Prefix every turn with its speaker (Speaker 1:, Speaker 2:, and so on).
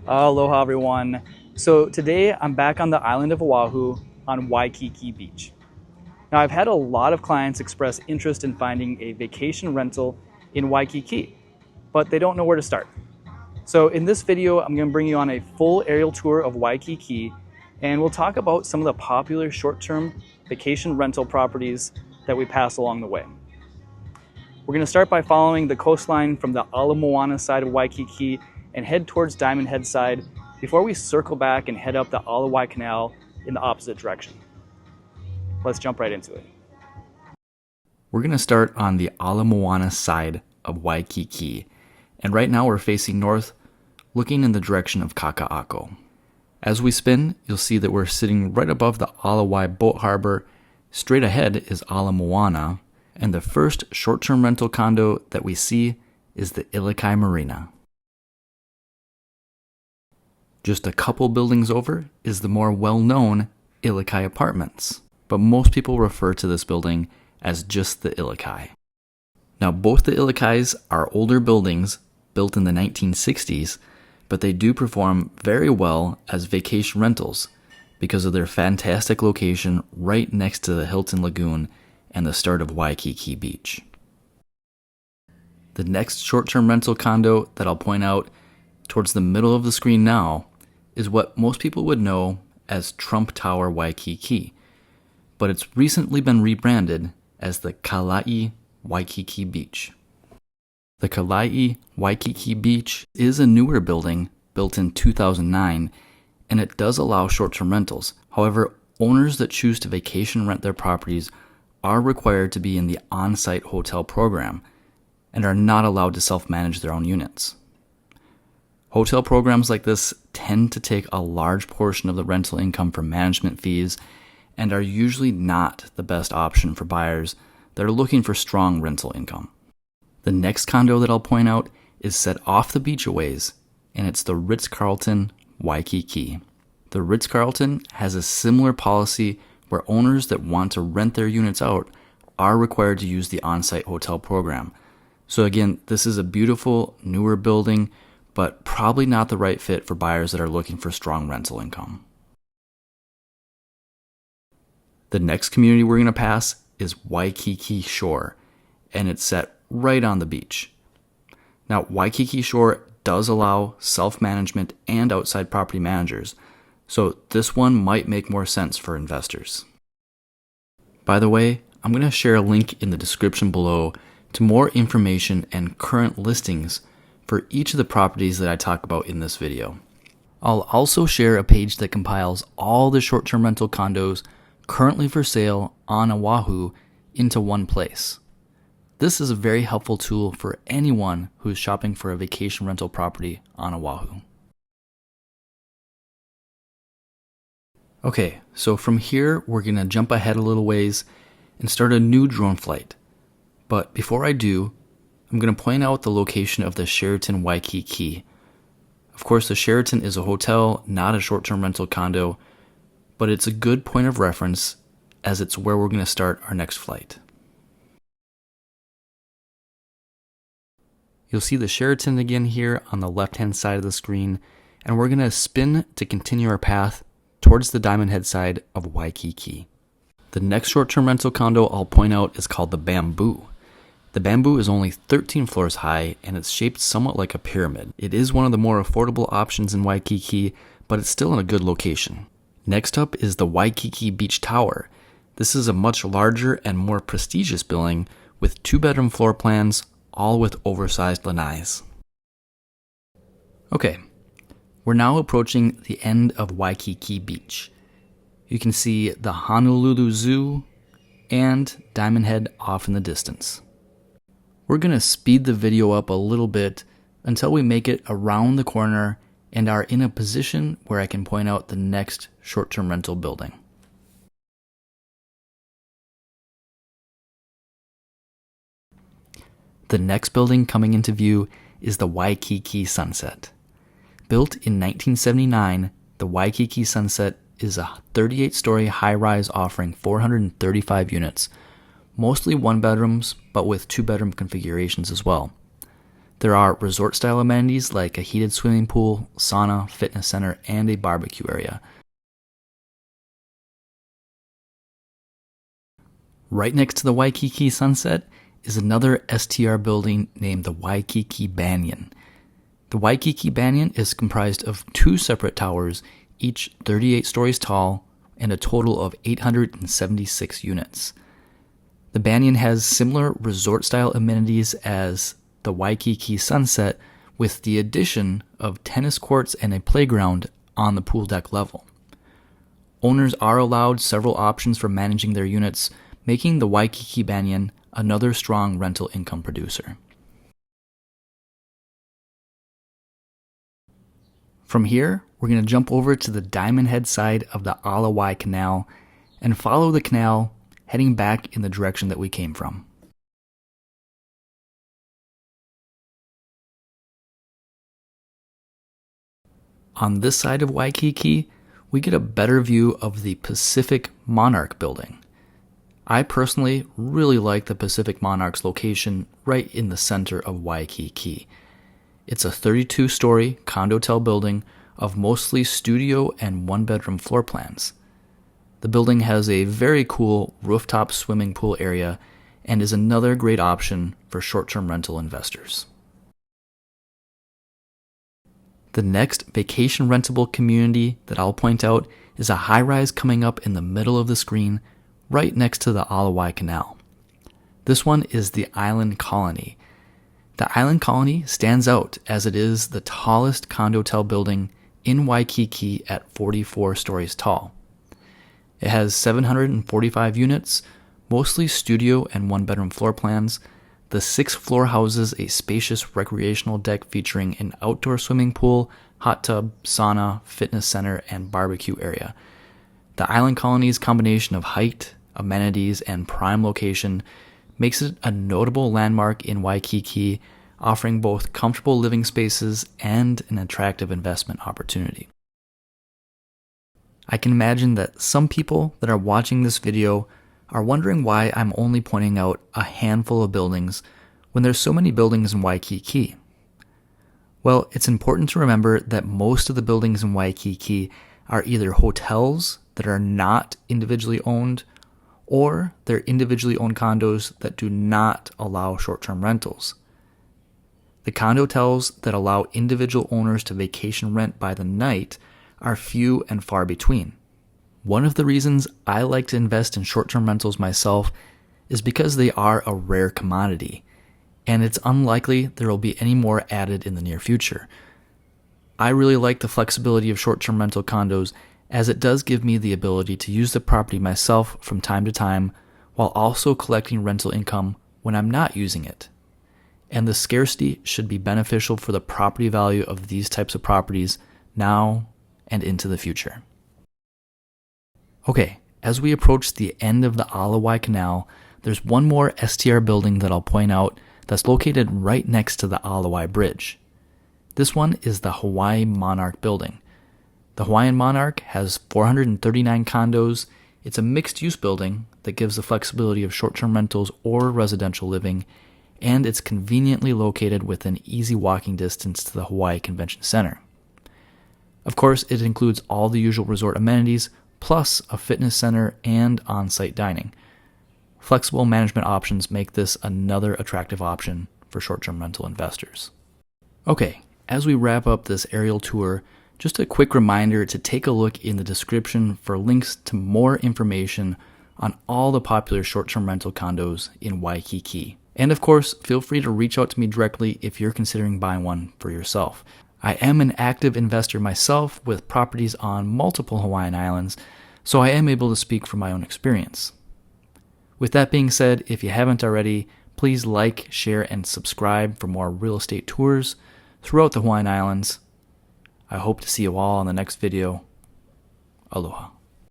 Speaker 1: Aloha everyone. So today I'm back on the island of Oahu on Waikiki Beach. Now I've had a lot of clients express interest in finding a vacation rental in Waikiki, but they don't know where to start. So in this video, I'm going to bring you on a full aerial tour of Waikiki, and we'll talk about some of the popular short-term vacation rental properties that we pass along the way. We're going to start by following the coastline from the Ala Moana side of Waikiki and head towards Diamond Head side before we circle back and head up the Ala Canal in the opposite direction. Let's jump right into it.
Speaker 2: We're going to start on the Ala Moana side of Waikiki, and right now we're facing north, looking in the direction of Kaka'ako. As we spin, you'll see that we're sitting right above the Ala boat harbor. Straight ahead is Ala Moana, and the first short-term rental condo that we see is the Ilikai Marina. Just a couple buildings over is the more well-known Ilikai Apartments, but most people refer to this building as just the Ilikai. Now, both the Ilikais are older buildings built in the 1960s, but they do perform very well as vacation rentals because of their fantastic location right next to the Hilton Lagoon and the start of Waikiki Beach. The next short-term rental condo that I'll point out towards the middle of the screen now is what most people would know as Trump Tower Waikiki, but it's recently been rebranded as the Kalai Waikiki Beach. The Kalai Waikiki Beach is a newer building built in 2009, and it does allow short-term rentals. However, owners that choose to vacation rent their properties are required to be in the on-site hotel program and are not allowed to self-manage their own units. Hotel programs like this tend to take a large portion of the rental income from management fees and are usually not the best option for buyers that are looking for strong rental income. The next condo that I'll point out is set off the beach a ways, and it's the Ritz-Carlton Waikiki. The Ritz-Carlton has a similar policy where owners that want to rent their units out are required to use the on-site hotel program. So again, this is a beautiful, newer building, but probably not the right fit for buyers that are looking for strong rental income. The next community we're going to pass is Waikiki Shore, and it's set right on the beach. Now, Waikiki Shore does allow self-management and outside property managers, so this one might make more sense for investors. By the way, I'm going to share a link in the description below to more information and current listings for each of the properties that I talk about in this video. I'll also share a page that compiles all the short-term rental condos currently for sale on Oahu into one place. This is a very helpful tool for anyone who is shopping for a vacation rental property on Oahu. Okay, so from here we're going to jump ahead a little ways and start a new drone flight. But before I do, I'm going to point out the location of the Sheraton Waikiki. Of course, the Sheraton is a hotel, not a short-term rental condo, but it's a good point of reference as it's where we're going to start our next flight. You'll see the Sheraton again here on the left-hand side of the screen, and we're going to spin to continue our path towards the Diamond Head side of Waikiki. The next short-term rental condo I'll point out is called the Bamboo. The Bamboo is only 13 floors high, and it's shaped somewhat like a pyramid. It is one of the more affordable options in Waikiki, but it's still in a good location. Next up is the Waikiki Beach Tower. This is a much larger and more prestigious building with 2-bedroom floor plans, all with oversized lanais. Okay, we're now approaching the end of Waikiki Beach. You can see the Honolulu Zoo and Diamond Head off in the distance. We're going to speed the video up a little bit until we make it around the corner and are in a position where I can point out the next short-term rental building. The next building coming into view is the Waikiki Sunset. Built in 1979, the Waikiki Sunset is a 38-story high-rise offering 435 units, mostly one-bedrooms, but with 2-bedroom configurations as well. There are resort-style amenities like a heated swimming pool, sauna, fitness center, and a barbecue area. Right next to the Waikiki sunset is another STR building named the Waikiki Banyan. The Waikiki Banyan is comprised of 2 separate towers, each 38 stories tall, and a total of 876 units. The Banyan has similar resort-style amenities as the Waikiki Sunset, with the addition of tennis courts and a playground on the pool deck level. Owners are allowed several options for managing their units, making the Waikiki Banyan another strong rental income producer. From here, we're going to jump over to the Diamond Head side of the Alawai Canal and follow the canal, heading back in the direction that we came from. On this side of Waikiki, we get a better view of the Pacific Monarch building. I personally really like the Pacific Monarch's location right in the center of Waikiki. It's a 32-story condotel building of mostly studio and 1-bedroom floor plans. The building has a very cool rooftop swimming pool area and is another great option for short-term rental investors. The next vacation rentable community that I'll point out is a high-rise coming up in the middle of the screen right next to the Alawai Canal. This one is the Island Colony. The Island Colony stands out as it is the tallest condotel building in Waikiki at 44 stories tall. It has 745 units, mostly studio and 1-bedroom floor plans. The 6th floor houses a spacious recreational deck featuring an outdoor swimming pool, hot tub, sauna, fitness center, and barbecue area. The Island Colony's combination of height, amenities, and prime location makes it a notable landmark in Waikiki, offering both comfortable living spaces and an attractive investment opportunity. I can imagine that some people that are watching this video are wondering why I'm only pointing out a handful of buildings when there's so many buildings in Waikiki. Well, it's important to remember that most of the buildings in Waikiki are either hotels that are not individually owned, or they're individually owned condos that do not allow short-term rentals. The condotels that allow individual owners to vacation rent by the night are few and far between. One of the reasons I like to invest in short-term rentals myself is because they are a rare commodity, and it's unlikely there will be any more added in the near future. I really like the flexibility of short-term rental condos, as it does give me the ability to use the property myself from time to time while also collecting rental income when I'm not using it. And the scarcity should be beneficial for the property value of these types of properties now and into the future. Okay, as we approach the end of the Alawai Canal, there's one more STR building that I'll point out that's located right next to the Alawai Bridge. This one is the Hawaii Monarch building. The Hawaiian Monarch has 439 condos. It's a mixed-use building that gives the flexibility of short-term rentals or residential living, and it's conveniently located within easy walking distance to the Hawaii Convention Center. Of course, it includes all the usual resort amenities, plus a fitness center and on-site dining. Flexible management options make this another attractive option for short-term rental investors. Okay, as we wrap up this aerial tour, just a quick reminder to take a look in the description for links to more information on all the popular short-term rental condos in Waikiki. And of course, feel free to reach out to me directly if you're considering buying one for yourself. I am an active investor myself with properties on multiple Hawaiian islands, so I am able to speak from my own experience. With that being said, if you haven't already, please like, share, and subscribe for more real estate tours throughout the Hawaiian Islands. I hope to see you all in the next video. Aloha.